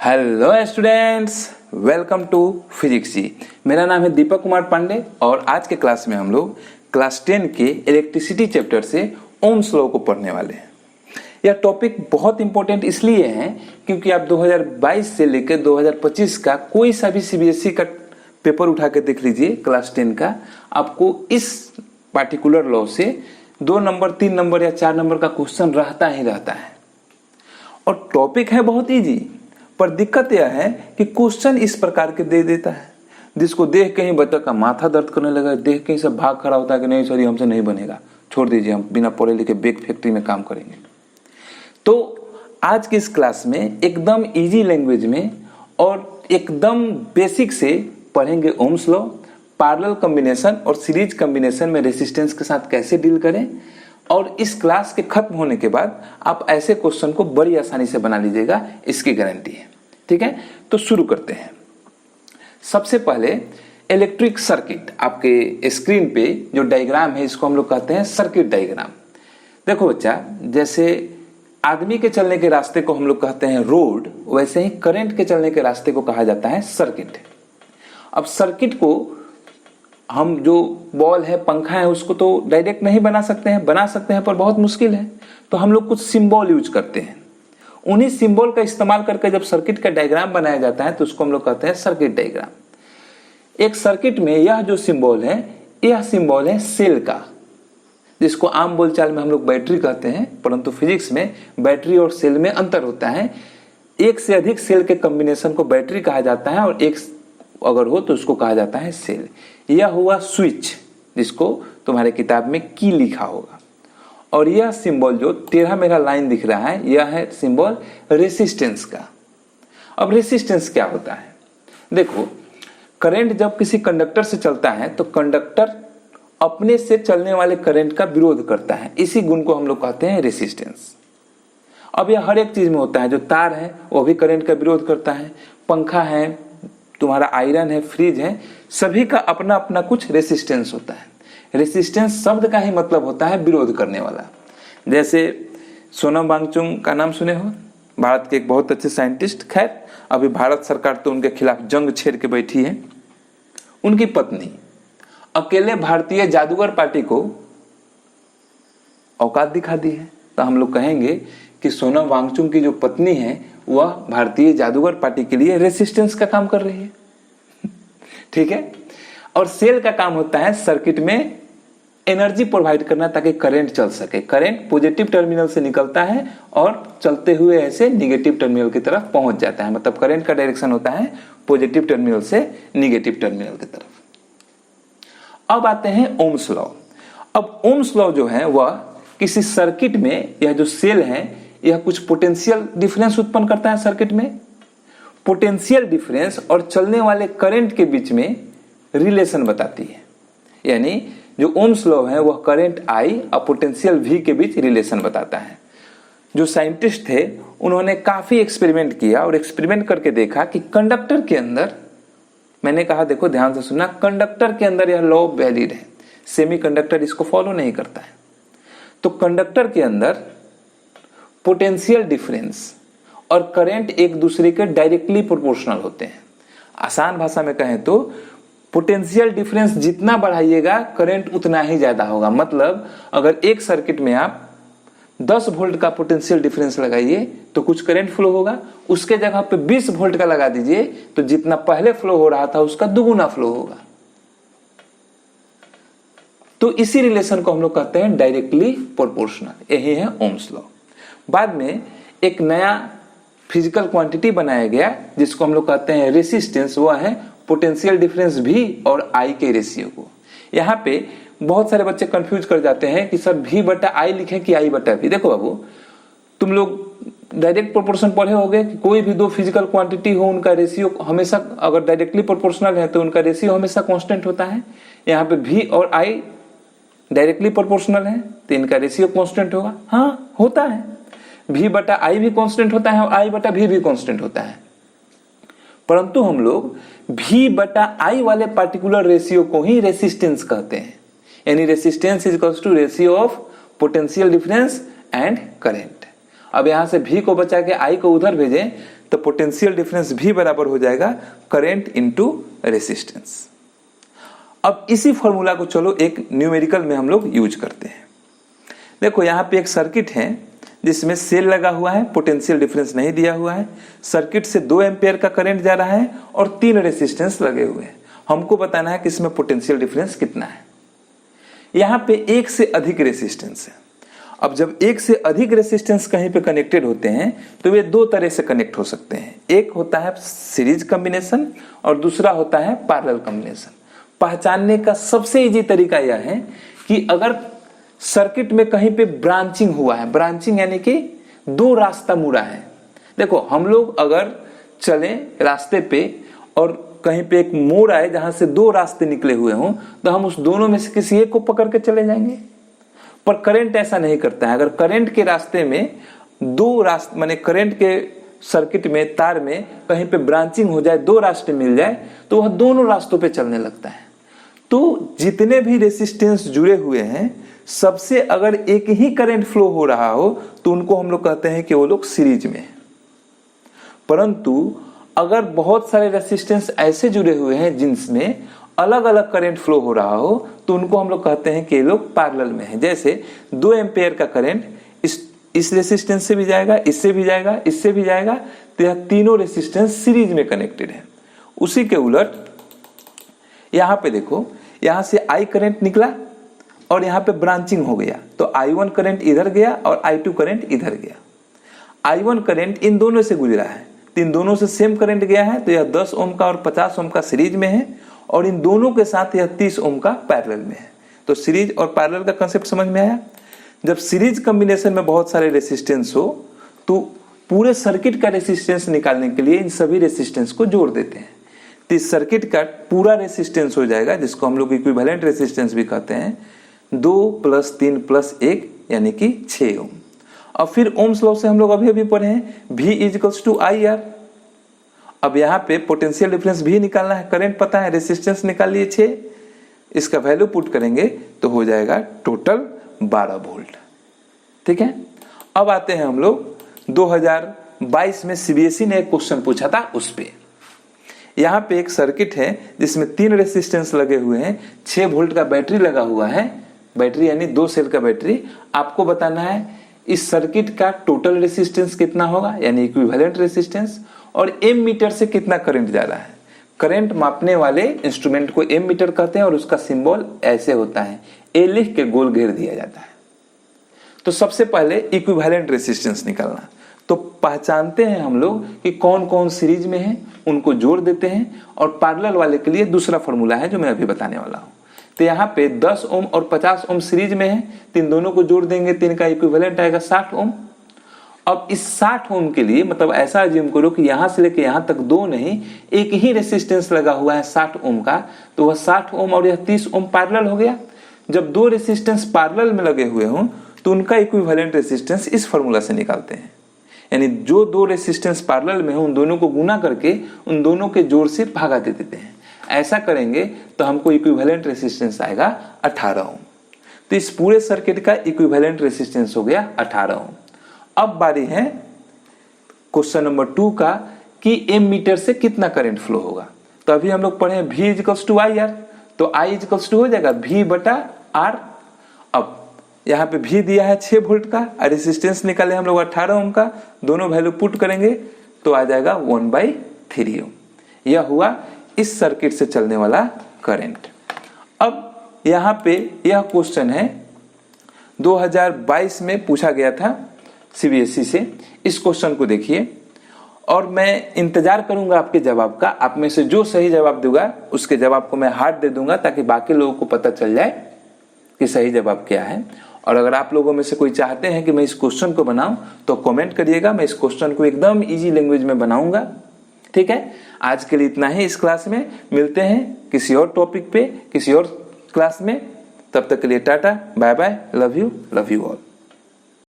Hello students, welcome to physics ji. मेरा नाम है दीपक कुमार पांडे और आज के क्लास में हम लोग क्लास 10 के इलेक्ट्रिसिटी चैप्टर से ओम्स लॉ को पढ़ने वाले हैं। यह टॉपिक बहुत इंपॉर्टेंट इसलिए है क्योंकि आप 2022 से लेकर 2025 का कोई सा भी सीबीएसई का पेपर उठा के देख लीजिए क्लास 10 का, आपको इस पार्टिकुलर लॉ से 2 नंबर 3 नंबर या 4 नंबर का क्वेश्चन रहता ही रहता है। और टॉपिक है बहुत ईजी, पर दिक्कत यह है कि क्वेश्चन इस प्रकार के दे देता है जिसको देख के ही बच्चा का माथा दर्द करने लगा, देख के ही सब भाग खड़ा होता है कि नहीं सर ये हमसे नहीं बनेगा, छोड़ दीजिए, हम बिना पढ़े लिखे बेक फैक्ट्री में काम करेंगे। तो आज की इस क्लास में एकदम इजी लैंग्वेज में और एकदम बेसिक से पढ़ेंगे ओम्स लॉ, पैरेलल कॉम्बिनेशन और सीरीज कॉम्बिनेशन में रेजिस्टेंस के साथ कैसे डील करें, और इस क्लास के खत्म होने के बाद आप ऐसे क्वेश्चन को बड़ी आसानी से बना लीजिएगा, इसकी गारंटी है। ठीक है, तो शुरू करते हैं। सबसे पहले इलेक्ट्रिक सर्किट, आपके स्क्रीन पे जो डायग्राम है इसको हम लोग कहते हैं सर्किट डायग्राम। देखो बच्चा, जैसे आदमी के चलने के रास्ते को हम लोग कहते हैं रोड, वैसे ही करंट के चलने के रास्ते को कहा जाता है सर्किट। अब सर्किट को हम जो बॉल है, पंखा है, उसको तो डायरेक्ट नहीं बना सकते हैं पर बहुत मुश्किल है, तो हम लोग कुछ सिंबल यूज करते हैं। उन्हीं सिंबल का इस्तेमाल करके जब सर्किट का डायग्राम बनाया जाता है तो उसको हम लोग कहते हैं सर्किट डायग्राम। एक सर्किट में यह जो सिंबल है, यह सिंबल है सेल का, जिसको आम बोलचाल में हम लोग बैटरी कहते हैं, परंतु फिजिक्स में बैटरी और सेल में अंतर होता है। एक से अधिक सेल के कॉम्बिनेशन को बैटरी कहा जाता है और एक अगर हो तो उसको कहा जाता है सेल। यह हुआ स्विच, जिसको तुम्हारे किताब में की लिखा होगा। और यह सिंबल जो टेढ़ा मेढ़ा लाइन दिख रहा है, यह है सिंबल रेसिस्टेंस का। अब रेसिस्टेंस क्या होता है? देखो, करंट जब किसी कंडक्टर से चलता है तो कंडक्टर अपने से चलने वाले करंट का विरोध करता है, इसी गुण को हम लोग कहते हैं रेसिस्टेंस। अब यह हर एक चीज में होता है, जो तार है वो भी करंट का विरोध करता है, पंखा है, तुम्हारा आयरन है, फ्रिज है, सभी का अपना अपना कुछ रेसिस्टेंस होता है। रेसिस्टेंस शब्द का ही मतलब होता है विरोध करने वाला। जैसे सोनम वांगचुक का नाम सुने हो, भारत के एक बहुत अच्छे साइंटिस्ट, खैर अभी भारत सरकार तो उनके खिलाफ जंग छेड़ के बैठी है। उनकी पत्नी अकेले भारतीय जादूगर पार्टी को औकात दिखा दी है, तो हम लोग कहेंगे कि सोनम वांगचुक की जो पत्नी है वह भारतीय जादूगर पार्टी के लिए रेसिस्टेंस का काम कर रही है। ठीक है। और सेल का काम होता है सर्किट में एनर्जी प्रोवाइड करना ताकि करंट चल सके। करंट पॉजिटिव टर्मिनल से निकलता है और चलते हुए ऐसे निगेटिव टर्मिनल की तरफ पहुंच जाता है, मतलब करंट का डायरेक्शन होता है पॉजिटिव टर्मिनल से निगेटिव टर्मिनल की तरफ। अब आते हैं ओम्स लॉ। अब ओम्स लॉ जो है वह किसी सर्किट में, यह जो सेल है यह कुछ पोटेंशियल डिफरेंस उत्पन्न करता है सर्किट में। पोटेंशियल डिफरेंस और चलने वाले करंट के बीच में रिलेशन बताती है, यानी जो ओम्स लॉ है वह करंट आई और पोटेंशियल वी के बीच रिलेशन बताता है। जो साइंटिस्ट थे उन्होंने काफी एक्सपेरिमेंट किया और एक्सपेरिमेंट करके देखा कि कंडक्टर के अंदर, मैंने कहा देखो ध्यान से सुनना, कंडक्टर के अंदर यह लॉ वैलिड है, सेमी कंडक्टर इसको फॉलो नहीं करता है। तो कंडक्टर के अंदर पोटेंशियल डिफरेंस और करंट एक दूसरे के डायरेक्टली प्रोपोर्शनल होते हैं। आसान भाषा में कहें तो पोटेंशियल डिफरेंस जितना बढ़ाइएगा करंट उतना ही ज्यादा होगा। मतलब अगर एक सर्किट में आप 10 वोल्ट का पोटेंशियल डिफरेंस लगाइए तो कुछ करंट फ्लो होगा, उसके जगह पे 20 वोल्ट का लगा दीजिए तो जितना पहले फ्लो हो रहा था उसका दुगुना फ्लो होगा। तो इसी रिलेशन को हम लोग कहते हैं डायरेक्टली प्रोपोर्शनल। यही है ओम्स लॉ। बाद में एक नया फिजिकल क्वांटिटी बनाया गया जिसको हम लोग कहते हैं रेसिस्टेंस। वह है पोटेंशियल डिफरेंस भी और आई के रेशियो को। यहाँ पे बहुत सारे बच्चे कंफ्यूज कर जाते हैं कि सर भी बटा आई लिखें कि आई बटा भी। देखो बाबू, तुम लोग डायरेक्ट प्रोपोर्शन पढ़े होगे कि कोई भी दो फिजिकल क्वांटिटी हो उनका रेशियो हमेशा, अगर डायरेक्टली प्रोपोर्शनल है तो उनका रेशियो हमेशा कांस्टेंट होता है। यहाँ पे भी और आई डायरेक्टली प्रोपोर्शनल है तो इनका रेशियो कांस्टेंट होगा। हाँ होता है, भी बटा आई भी कांस्टेंट होता है और आई बटा भी कांस्टेंट होता है, परंतु हम लोग भी बटा आई वाले पार्टिकुलर रेशियो को ही रेसिस्टेंस कहते हैं। यानी resistance is equals to ratio of potential difference and current. अब यहां से भी को बचा के आई को उधर भेजें तो पोटेंशियल डिफरेंस भी बराबर हो जाएगा करंट इनटू रेसिस्टेंस। अब इसी फॉर्मूला को चलो एक न्यूमेरिकल में हम लोग यूज करते हैं। देखो यहाँ पे एक सर्किट है जिसमें सेल लगा हुआ है, पोटेंशियल डिफरेंस नहीं दिया हुआ है, सर्किट से 2 एम्पियर का करंट जा रहा है और 3 रेसिस्टेंस लगे हुए हैं। हमको बताना है कि इसमें पोटेंशियल डिफरेंस कितना है। यहाँ पे एक से अधिक रेसिस्टेंस है। अब जब एक से अधिक रेसिस्टेंस कहीं पे कनेक्टेड होते हैं तो वे 2 तरह से कनेक्ट हो सकते हैं। एक होता है सीरीज कॉम्बिनेशन और दूसरा होता है पैरेलल कॉम्बिनेशन। पहचानने का सबसे इजी तरीका यह है कि अगर सर्किट में कहीं पे ब्रांचिंग हुआ है, ब्रांचिंग यानी कि 2 रास्ता मुड़ा है। देखो हम लोग अगर चलें रास्ते पे और कहीं पे एक मोड़ आए जहां से 2 रास्ते निकले हुए हों तो हम उस दोनों में से किसी एक को पकड़ के चले जाएंगे, पर करंट ऐसा नहीं करता है। अगर करंट के रास्ते में 2 रास्ते माने करंट के सर्किट में तार में कहीं पे ब्रांचिंग हो जाए, 2 रास्ते मिल जाए तो वह दोनों रास्तों पे चलने लगता है। तो जितने भी रेसिस्टेंस जुड़े हुए हैं सबसे अगर एक ही करंट फ्लो हो रहा हो तो उनको हम लोग कहते हैं कि वो लोग सीरीज में। परंतु अगर बहुत सारे रेसिस्टेंस ऐसे जुड़े हुए हैं जिनमें अलग अलग करंट फ्लो हो रहा हो तो उनको हम लोग कहते हैं कि ये लोग पैरेलल में है। जैसे 2 एम्पियर का करंट इस रेसिस्टेंस से भी जाएगा, इससे भी जाएगा, इससे भी जाएगा, तो यह तीनों रेसिस्टेंस सीरीज में कनेक्टेड है। उसी के उलट यहां पे देखो, यहां से I करंट निकला और यहां पे ब्रांचिंग हो गया तो I1 करंट इधर गया और I2 करंट इधर गया। I1 करंट इन दोनों से गुजरा है तो इन दोनों से सेम करंट गया है तो यह 10 ओम का और 50 ओम का सीरीज में है और इन दोनों के साथ यह 30 ओम का पैरेलल में है। तो सीरीज और पैरेलल का कांसेप्ट समझ में आया। जब सीरीज कॉम्बिनेशन में बहुत सारे रेसिस्टेंस हो तो पूरे सर्किट का रेसिस्टेंस निकालने के लिए इन सभी रेसिस्टेंस को जोड़ देते हैं तो इस सर्किट का पूरा रेसिस्टेंस हो जाएगा, जिसको हम लोग इक्विवेलेंट रेसिस्टेंस भी कहते हैं, 2 + 3 + 1 यानी कि 6 ओम। अब फिर ओम्स लॉ से हम लोग अभी पढ़े हैं V = IR। अब यहाँ पे पोटेंशियल डिफरेंस भी निकालना है, करंट पता है, रेसिस्टेंस निकाल लिए 6, इसका वैल्यू पुट करेंगे तो हो जाएगा टोटल 12 वोल्ट। ठीक है। अब आते हैं हम लोग 2022 में CBSE ने एक क्वेश्चन पूछा था उस पे। यहाँ पे एक सर्किट है जिसमें 3 रेसिस्टेंस लगे हुए हैं, 6 वोल्ट का बैटरी लगा हुआ है, बैटरी यानी 2 सेल का बैटरी। आपको बताना है इस सर्किट का टोटल रेसिस्टेंस कितना होगा यानी इक्विवेलेंट रेसिस्टेंस, और एम मीटर से कितना करंट जा रहा है। करंट मापने वाले इंस्ट्रूमेंट को एम मीटर कहते हैं और उसका सिंबल ऐसे होता है, ए लिख के गोल घेर दिया जाता है। तो सबसे पहले इक्विवेलेंट रेसिस्टेंस निकालना, तो पहचानते हैं हम लोग कि कौन कौन सीरीज में है, उनको जोड़ देते हैं, और पैरेलल वाले के लिए दूसरा फॉर्मूला है जो मैं अभी बताने वाला हूं। तो यहाँ पे 10 ओम और 50 ओम सीरीज में है तो इन दोनों को जोड़ देंगे तो इनका इक्विवेलेंट आएगा 60 ओम। अब इस 60 ओम के लिए मतलब ऐसा अज्यूम करो कि यहां से लेके यहां तक 2 नहीं, एक ही रेसिस्टेंस लगा हुआ है 60 ओम का, तो वह 60 ओम और यह 30 ओम पैरेलल हो गया। जब 2 रेसिस्टेंस पैरेलल में लगे हुए हों तो उनका इक्विवेलेंट रेसिस्टेंस इस फॉर्मूला से निकालते हैं, यानी जो 2 रेसिस्टेंस पैरेलल में हो उन दोनों को गुना करके उन दोनों के जोड़ से भागा दे देते हैं। ऐसा करेंगे तो हमको इक्विवेलेंट रेसिस्टेंस आएगा 18 ओम। तो इस पूरे सर्किट का इक्विवेलेंट रेसिस्टेंस हो गया 18 ओम। अब बारी है क्वेश्चन नंबर 2 का कि एम मीटर से कितना करंट फ्लो होगा। तो अभी हम लोग पढ़े V = IR, तो I = हो जाएगा V/R। अब यहाँ पे V दिया है 6 वोल्ट का, रेसिस्टेंस निकाले हम लोग 18 ओम का, दोनों वैल्यू पुट करेंगे तो आ जाएगा 1/3 ओम। यह हुआ इस सर्किट से चलने वाला करंट। अब यहाँ पे यह क्वेश्चन है 2022 में पूछा गया था CBSE से। इस क्वेश्चन को देखिए और मैं इंतजार करूंगा आपके जवाब का। आप में से जो सही जवाब दूंगा उसके जवाब को मैं हार्ट दे दूंगा ताकि बाकी लोगों को पता चल जाए कि सही जवाब क्या है। और अगर आप लोगों में से कोई चाहते हैं कि मैं इस क्वेश्चन को बनाऊं तो कमेंट करिएगा, मैं इस क्वेश्चन को एकदम इजी लैंग्वेज में बनाऊंगा। ठीक है, आज के लिए इतना ही इस क्लास में। मिलते हैं किसी और टॉपिक पे किसी और क्लास में। तब तक के लिए tata, bye bye, love you all.